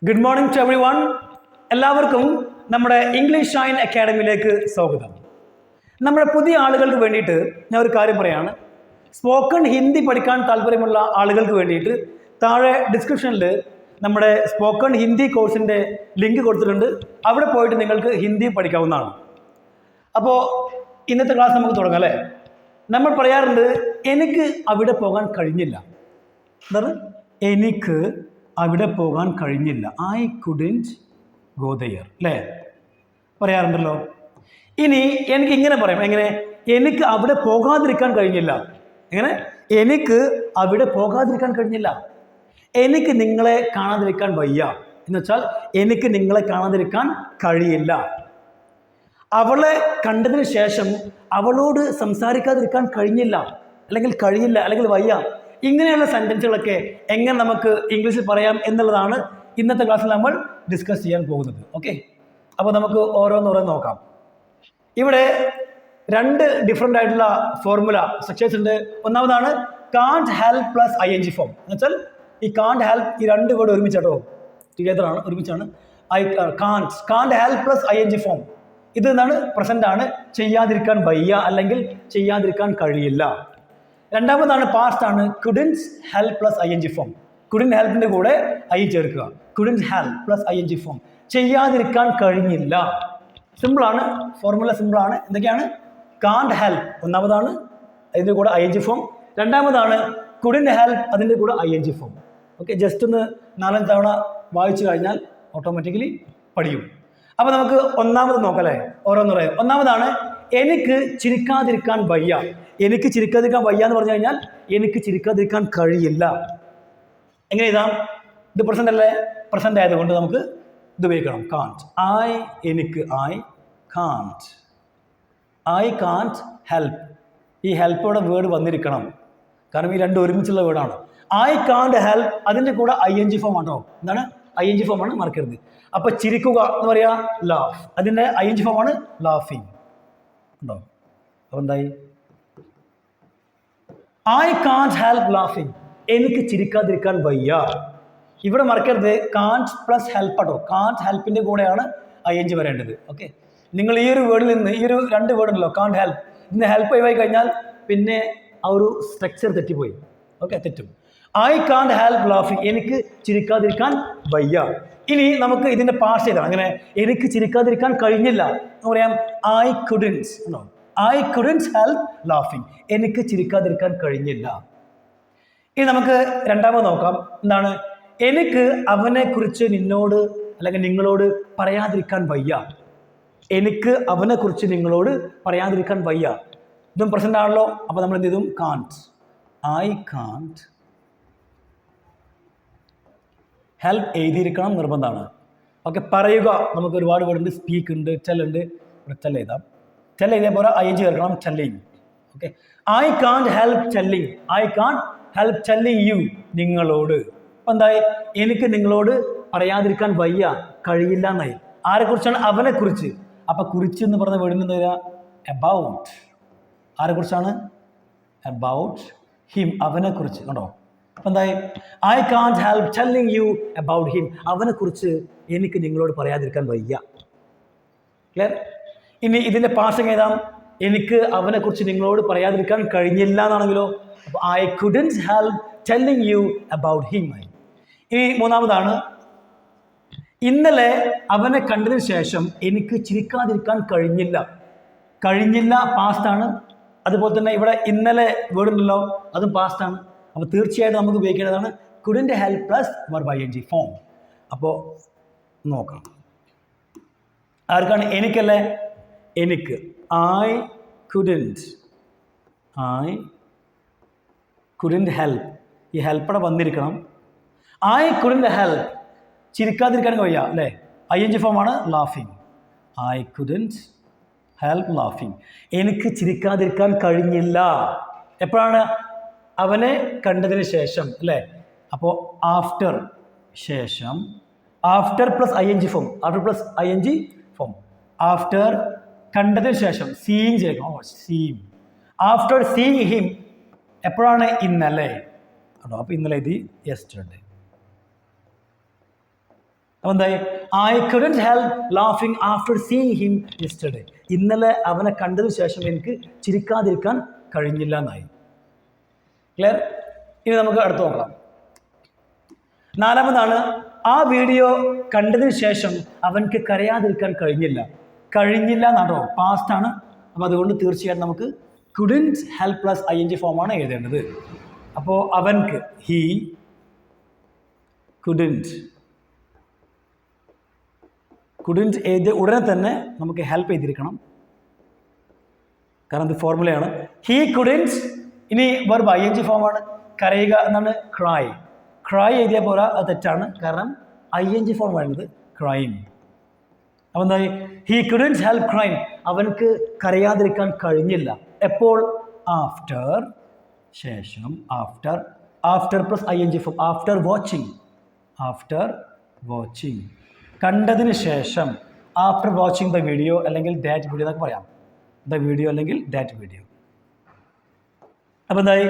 Good morning to everyone. എല്ലാവർക്കും നമ്മുടെ English Shine അക്കാഡമിയിലേക്ക് സ്വാഗതം. നമ്മുടെ പുതിയ ആളുകൾക്ക് വേണ്ടിയിട്ട് ഞാൻ ഒരു കാര്യം പറയാണ്. സ്പോക്കൺ ഹിന്ദി പഠിക്കാൻ താല്പര്യമുള്ള ആളുകൾക്ക് വേണ്ടിയിട്ട് താഴെ ഡിസ്ക്രിപ്ഷനിൽ നമ്മുടെ സ്പോക്കൺ ഹിന്ദി കോഴ്സിൻ്റെ ലിങ്ക് കൊടുത്തിട്ടുണ്ട്. അവിടെ പോയിട്ട് നിങ്ങൾക്ക് ഹിന്ദി പഠിക്കാവുന്നതാണ്. അപ്പോൾ ഇന്നത്തെ ക്ലാസ് നമുക്ക് തുടങ്ങാം അല്ലേ? നമ്മൾ പറയാറുണ്ട് എനിക്ക് അവിടെ പോകാൻ കഴിഞ്ഞില്ല. എന്താണ്? എനിക്ക് അവിടെ പോകാൻ കഴിഞ്ഞില്ല. ഐ കുഡിൻറ്റ് ഗോ ദെയർ അല്ലേ പറയാറുണ്ടല്ലോ. ഇനി എനിക്ക് ഇങ്ങനെ പറയാം. എങ്ങനെ? എനിക്ക് അവിടെ പോകാതിരിക്കാൻ കഴിഞ്ഞില്ല. എങ്ങനെ? എനിക്ക് അവിടെ പോകാതിരിക്കാൻ കഴിഞ്ഞില്ല. എനിക്ക് നിങ്ങളെ കാണാതിരിക്കാൻ വയ്യ എന്ന് വെച്ചാൽ എനിക്ക് നിങ്ങളെ കാണാതിരിക്കാൻ കഴിയില്ല. അവളെ കണ്ടതിന് ശേഷം അവളോട് സംസാരിക്കാതിരിക്കാൻ കഴിഞ്ഞില്ല, അല്ലെങ്കിൽ കഴിയില്ല, അല്ലെങ്കിൽ വയ്യ. ഇങ്ങനെയുള്ള സെൻറ്റൻസുകളൊക്കെ എങ്ങനെ നമുക്ക് ഇംഗ്ലീഷിൽ പറയാം എന്നുള്ളതാണ് ഇന്നത്തെ ക്ലാസ്സിൽ നമ്മൾ ഡിസ്കസ് ചെയ്യാൻ പോകുന്നത്. ഓക്കെ, അപ്പോൾ നമുക്ക് ഓരോന്നോരോന്ന് നോക്കാം. ഇവിടെ രണ്ട് ഡിഫറെൻ്റ് ആയിട്ടുള്ള ഫോർമുല സ്ട്രക്ചേഴ്സ് ഉണ്ട്. ഒന്നാമതാണ് കാൺറ്റ് ഹെൽപ്പ് പ്ലസ് ING ഫോം. എന്ന് വെച്ചാൽ ഈ കാൺറ്റ് ഹെൽപ്പ്, ഈ രണ്ട് വേർഡ് ഒരുമിച്ചാട്ടോ, ടുഗദർ ആണ്, ഒരുമിച്ചാണ്. Can't help plus ING form. ഇത് എന്താണ്? പ്രസന്റ് ആണ്. ചെയ്യാതിരിക്കാൻ വയ്യ അല്ലെങ്കിൽ ചെയ്യാതിരിക്കാൻ കഴിയില്ല. രണ്ടാമതാണ് പാസ്റ്റ് ആണ്. Couldn't help plus ING form. Couldn't ഹെൽപ്പിന്റെ കൂടെ ഐ ചേർക്കുക. Couldn't help plus ING form. ചെയ്യാതിരിക്കാൻ കഴിഞ്ഞില്ല. സിമ്പിളാണ്, ഫോർമുല സിമ്പിളാണ്. എന്തൊക്കെയാണ്? കാൺറ്റ് ഹെൽപ്പ് ഒന്നാമതാണ്, അതിൻ്റെ കൂടെ ING ഫോം. രണ്ടാമതാണ് കുഡിൻറ്റ് ഹെൽപ്പ്, അതിൻ്റെ കൂടെ ING ഫോം. ഓക്കെ, ജസ്റ്റ് ഒന്ന് 4 തവണ വായിച്ചു കഴിഞ്ഞാൽ ഓട്ടോമാറ്റിക്കലി പഠിക്കും. അപ്പോൾ നമുക്ക് ഒന്നാമത് നോക്കാം അല്ലേ? ഓരോന്ന് പറയാം. ഒന്നാമതാണ് എനിക്ക് ചിരിക്കാതിരിക്കാൻ വയ്യ. എനിക്ക് ചിരിക്കാതിരിക്കാൻ വയ്യ എന്ന് പറഞ്ഞു കഴിഞ്ഞാൽ എനിക്ക് ചിരിക്കാതിരിക്കാൻ കഴിയില്ല. എങ്ങനെ എഴുതാം? ഇത് പ്രസന്റ് അല്ലേ? പ്രസന്റ് ആയതുകൊണ്ട് നമുക്ക് ഇത് ഉപയോഗിക്കണം. കാൺറ്റ്. I കാൺറ്റ് help. ഈ ഹെൽപ്പോടെ വേർഡ് വന്നിരിക്കണം, കാരണം ഈ രണ്ട് ഒരുമിച്ചുള്ള വേർഡാണ്. ഐ കാൺറ്റ് ഹെൽപ്പ്, അതിൻ്റെ കൂടെ ING ഫോം ആണോ? എന്താണ്? ING ഫോം ആണ്, മറക്കരുത്. അപ്പൊ ചിരിക്കുക എന്ന് പറയാ ലാഫ്, അതിൻ്റെ ING ഫോം ആണ് ലാഫിങ്. ഉണ്ടോ? അപ്പൊ എന്തായി? ഐ കാൺറ്റ് ഹെൽപ്പ് ലാഫിങ്. എനിക്ക് ചിരിക്കാതിരിക്കാൻ വയ്യ. ഇവിടെ മറക്കരുത് കാൺറ്റ് പ്ലസ് ഹെൽപ്പ് ആട്ടോ. കാൺറ്റ് ഹെൽപ്പിന്റെ കൂടെയാണ് ING വരേണ്ടത്. ഓക്കെ, നിങ്ങൾ ഈ ഒരു വേർഡിൽ നിന്ന്, ഈ ഒരു രണ്ട് വേർഡ് ഉണ്ടല്ലോ, കാൺറ്റ് ഹെൽപ്പ്, ഇതിന് ഹെൽപ്പ് ഒഴിവായി കഴിഞ്ഞാൽ പിന്നെ ആ ഒരു സ്ട്രക്ചർ തെറ്റിപ്പോയി. ഓക്കെ, തെറ്റും. ഐ കാൺറ്റ് ഹെൽപ്പ് ലാഫിങ്. എനിക്ക് ചിരിക്കാതിരിക്കാൻ വയ്യ. ഇനി നമുക്ക് ഇതിന്റെ പാർട്സ് ചെയ്താൽ അങ്ങനെ എനിക്ക് ചിരിക്കാതിരിക്കാൻ കഴിഞ്ഞില്ല എന്ന് പറയാം. ഐ കുഡിൻറ്റ് ഹെൽപ്പ് ലാഫിങ്. എനിക്ക് ചിരിക്കാതിരിക്കാൻ കഴിഞ്ഞില്ല. ഇനി നമുക്ക് രണ്ടാമത് നോക്കാം. എന്താണ്? എനിക്ക് അവനെ കുറിച്ച് നിന്നോട് അല്ലെങ്കിൽ നിങ്ങളോട് പറയാതിരിക്കാൻ വയ്യ. എനിക്ക് അവനെ കുറിച്ച് നിങ്ങളോട് പറയാതിരിക്കാൻ വയ്യ. ഇതും പ്രസന്റ് ആണല്ലോ. അപ്പൊ നമ്മൾ എന്ത് ചെയ്തും? കാൺറ്റ്. ഐ കാൺറ്റ് ഹെൽപ്പ് എഴുതിയിരിക്കണം, നിർബന്ധമാണ്. ഓക്കെ, പറയുക നമുക്ക് ഒരുപാട് വേർഡ് ഉണ്ട്. സ്പീക്ക് ഉണ്ട്, ടെൽ ഉണ്ട്. ഇവിടെ ടെൽ എഴുതാം. ടെൽ എഴുതിയ പോലെ ING ചേർക്കണം. Telling. Okay, I കാൺറ്റ് help telling. I കാൺറ്റ് help telling you. നിങ്ങളോട്. അപ്പം എന്തായി? എനിക്ക് നിങ്ങളോട് പറയാതിരിക്കാൻ വയ്യ, കഴിയില്ല എന്നായി. ആരെക്കുറിച്ചാണ്? അവനെ കുറിച്ച്. അപ്പൊ കുറിച്ച് എന്ന് പറഞ്ഞ വേർഡിന് എന്താ വരിക? അബൌട്ട്. ആരെക്കുറിച്ചാണ്? About him. അവനെ കുറിച്ച്. കണ്ടോ? എന്തായി? I കാൺറ്റ് help telling you about him. അവനെ കുറിച്ച് എനിക്ക് നിങ്ങളോട് പറയാതിരിക്കാൻ വയ്യ. ക്ലിയർ? ഇനി ഇതിന്റെ പാർട്സ് എഴുതാം. എനിക്ക് അവനെ കുറിച്ച് നിങ്ങളോട് പറയാതിരിക്കാൻ കഴിഞ്ഞില്ല എന്നാണെങ്കിലോ, അപ്പൊ I couldn't help telling you about him. ഇനി മൂന്നാമതാണ് ഇന്നലെ അവനെ കണ്ടതിന് ശേഷം എനിക്ക് ചിരിക്കാതിരിക്കാൻ കഴിഞ്ഞില്ല. കഴിഞ്ഞില്ല പാസ്റ്റ് ആണ്. അതുപോലെ തന്നെ ഇവിടെ ഇന്നലെ വേർഡ് ഉണ്ടല്ലോ, അതും പാസ്റ്റ് ആണ്. അപ്പോൾ തീർച്ചയായിട്ടും നമുക്ക് ഉപയോഗിക്കേണ്ടതാണ് couldn't help plus verb ING form. അപ്പോൾ നോക്കാം. ആർക്കാണ്? എനിക്കല്ലേ? എനിക്ക്. I couldn't help. ഈ ഹെൽപ്പടെ വന്നിരിക്കണം. I couldn't help. ചിരിക്കാതിരിക്കാൻ വയ്യ അല്ലേ? ING ഫോം ആണ് ലാഫിങ്. ഐ കുഡിൻറ്റ് ഹെൽപ്പ് ലാഫിങ്. എനിക്ക് ചിരിക്കാതിരിക്കാൻ കഴിഞ്ഞില്ല. എപ്പോഴാണ്? അവനെ കണ്ടതിന് ശേഷം അല്ലേ? അപ്പോൾ ആഫ്റ്റർ, ശേഷം. After plus ING form. After plus ING form. After കണ്ടതിന് ശേഷം സീയിങ് ചെയ്യണം. സീയിങ്. After seeing him. എപ്പോഴാണ്? ഇന്നലെ. അപ്പോൾ ഇന്നലെ ഇത് യെസ്റ്റർഡേ. അപ്പോൾ എന്തായി, ഐ കുഡൻറ്റ് ഹെൽപ്പ് ലാഫിങ് ആഫ്റ്റർ സീയിങ് ഹിം യെസ്റ്റർഡേ. ഇന്നലെ അവനെ കണ്ടതിന് ശേഷം എനിക്ക് ചിരിക്കാതിരിക്കാൻ കഴിഞ്ഞില്ല എന്നായി. ക്ലിയർ? ഇനി നമുക്ക് അടുത്ത് നോക്കാം. നാലാമതാണ്, ആ വീഡിയോ കണ്ടതിന് ശേഷം അവൻക്ക് കരയാതിരിക്കാൻ കഴിഞ്ഞില്ല എന്നാണോ, പാസ്റ്റ് ആണ്. അപ്പോൾ അതുകൊണ്ട് തീർച്ചയായിട്ടും നമുക്ക് കുഡൻറ്റ് ഹെൽപ്പ് പ്ലസ് ing ഫോമാണ് എഴുതേണ്ടത്. അപ്പോൾ അവൻക്ക് ഹീ കുഡൻറ്റ് എഴുതിയ ഉടനെ തന്നെ നമുക്ക് ഹെൽപ്പ് ചെയ്തിരിക്കണം, കാരണം ഇത് ഫോർമുലയാണ്. ഹീ കുഡൻറ്റ്, ഇനി വെർബ് ing ഫോമാണ്, കരയുക എന്നാണ് ക്രൈ എഴുതിയ പോലെ അത് തെറ്റാണ്, കാരണം ing ഫോം വേണ്ടത് ക്രൈം. അപ്പോൾ എന്തായി, ഹീ കുഡൻറ്റ് ഹെൽപ്പ് ക്രൈം, അവൻക്ക് കരയാതിരിക്കാൻ കഴിഞ്ഞില്ല. എപ്പോൾ? ആഫ്റ്റർ, ശേഷം, after plus ing form, after watching, കണ്ടതിന് ശേഷം, ആഫ്റ്റർ വാച്ചിങ് ദ വീഡിയോ അല്ലെങ്കിൽ ദാറ്റ് വീഡിയോ എന്നൊക്കെ പറയാം, ദ വീഡിയോ അല്ലെങ്കിൽ ദാറ്റ് വീഡിയോ. അപ്പോൾ എന്തായി,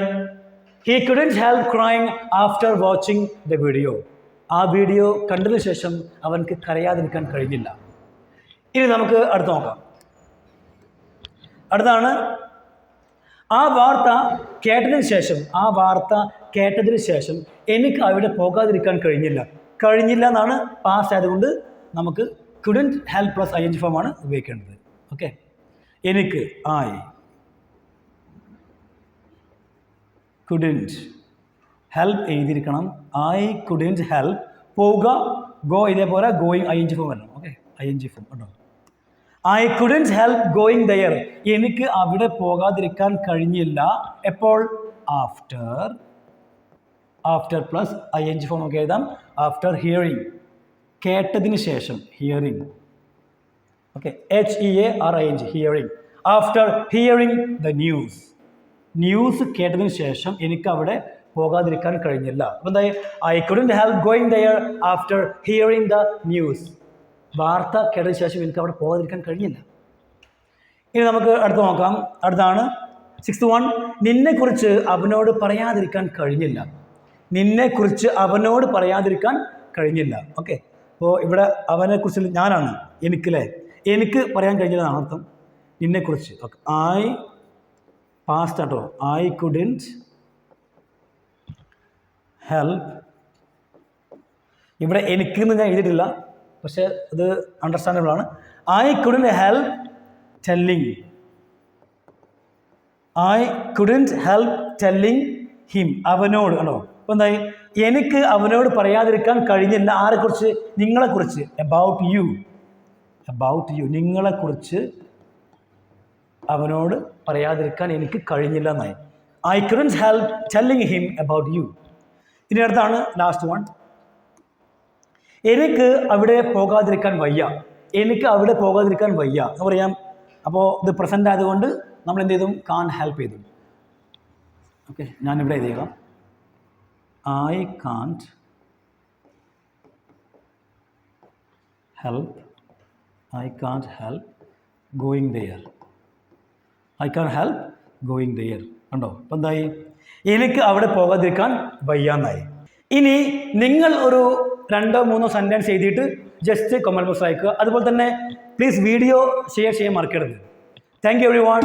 he couldn't help crying after watching the video, ആ വീഡിയോ കണ്ടതിന് ശേഷം അവൻക്ക് കരയാതിരിക്കാൻ കഴിഞ്ഞില്ല. ഇനി നമുക്ക് അടുത്ത് നോക്കാം. അടുത്താണ്, ആ വാർത്ത കേട്ടതിന് ശേഷം എനിക്ക് അവിടെ പോകാതിരിക്കാൻ കഴിഞ്ഞില്ല എന്നാണ് പാസ്റ്റ് ആയതുകൊണ്ട് നമുക്ക് കുഡൻറ്റ് ഹെൽപ്പ് പ്ലസ് ing ഫോമാണ് ഉപയോഗിക്കേണ്ടത്. ഓക്കെ, എനിക്ക് ഐ കുഡൻറ്റ് ഹെൽപ്പ് എഴുതിയിരിക്കണം. ഐ കുഡൻറ്റ് ഹെൽപ്പ്, പോവുക, ഗോ ഇതേപോലെ ഗോയിങ് ing ഫോം വരണം. ഓക്കെ, ing ഫോം ഉണ്ടോ. I couldn't help going there, എനിക്ക് അവിടെ പോകാതിരിക്കാൻ കഴിഞ്ഞില്ല. എപ്പോൾ? ആഫ്റ്റർ പ്ലസ് ing ഫോം നമുക്ക് എഴുതാം. ആഫ്റ്റർ ഹിയറിങ്, കേട്ടതിന് ശേഷം, hearing. Okay, HEARING, hearing. After hearing the news കേട്ടതിന് ശേഷം എനിക്ക് അവിടെ പോകാതിരിക്കാൻ കഴിഞ്ഞില്ല. അപ്പോൾ എന്തായി, I couldn't help going there after hearing the news, വാർത്ത കേട്ടതിന് ശേഷം എനിക്ക് അവിടെ പോകാതിരിക്കാൻ കഴിഞ്ഞില്ല. ഇനി നമുക്ക് അടുത്ത് നോക്കാം. അടുത്താണ് 6th one, നിന്നെക്കുറിച്ച് അവനോട് പറയാതിരിക്കാൻ കഴിഞ്ഞില്ല. ഓക്കെ, അപ്പോൾ ഇവിടെ അവനെക്കുറിച്ച് ഞാനാണ്, എനിക്ക് പറയാൻ കഴിഞ്ഞില്ല എന്നാണ് അർത്ഥം. നിന്നെക്കുറിച്ച്, ഓക്കെ, ഐ പാസ്റ്റ് ആട്ടോ, ഐ കുഡൻറ്റ് ഹെൽപ്പ്. ഇവിടെ എനിക്കെന്ന് ഞാൻ എഴുതിയിട്ടില്ല, പക്ഷേ അത് അണ്ടർസ്റ്റാൻഡബിൾ ആണ്. I couldn't help telling him, അവനോട് ആണോ. അപ്പോൾ എന്തായി, എനിക്ക് അവനോട് പറയാതിരിക്കാൻ കഴിഞ്ഞില്ല. ആരെക്കുറിച്ച്? നിങ്ങളെക്കുറിച്ച്. അബൌട്ട് യു, നിങ്ങളെക്കുറിച്ച് അവനോട് പറയാതിരിക്കാൻ എനിക്ക് കഴിഞ്ഞില്ല എന്നായി. I couldn't help telling him about you. ഇനി അടുത്താണ് ലാസ്റ്റ് വൺ, എനിക്ക് അവിടെ പോകാതിരിക്കാൻ വയ്യ എന്ന് പറയാം. അപ്പോൾ ഇത് പ്രസൻ്റ് ആയതുകൊണ്ട് നമ്മൾ എന്ത് ചെയ്തു? കാൻ ഹെൽപ്പ് ചെയ്തു. ഓക്കെ, ഞാനിവിടെ എഴുതിയേക്കാം, I can't help going there. കണ്ടോ? അപ്പം എന്തായി? എനിക്ക് അവിടെ പോകാതിരിക്കാൻ വയ്യാന്നായി. ഇനി നിങ്ങൾ ഒരു 2-3 സെൻറ്റൻസ് എഴുതിയിട്ട് ജസ്റ്റ് കമൻറ്റ് ബോക്സിൽ അയക്കുക. അതുപോലെ തന്നെ പ്ലീസ് വീഡിയോ ഷെയർ ചെയ്യാൻ മറക്കരുത്. Thank you everyone.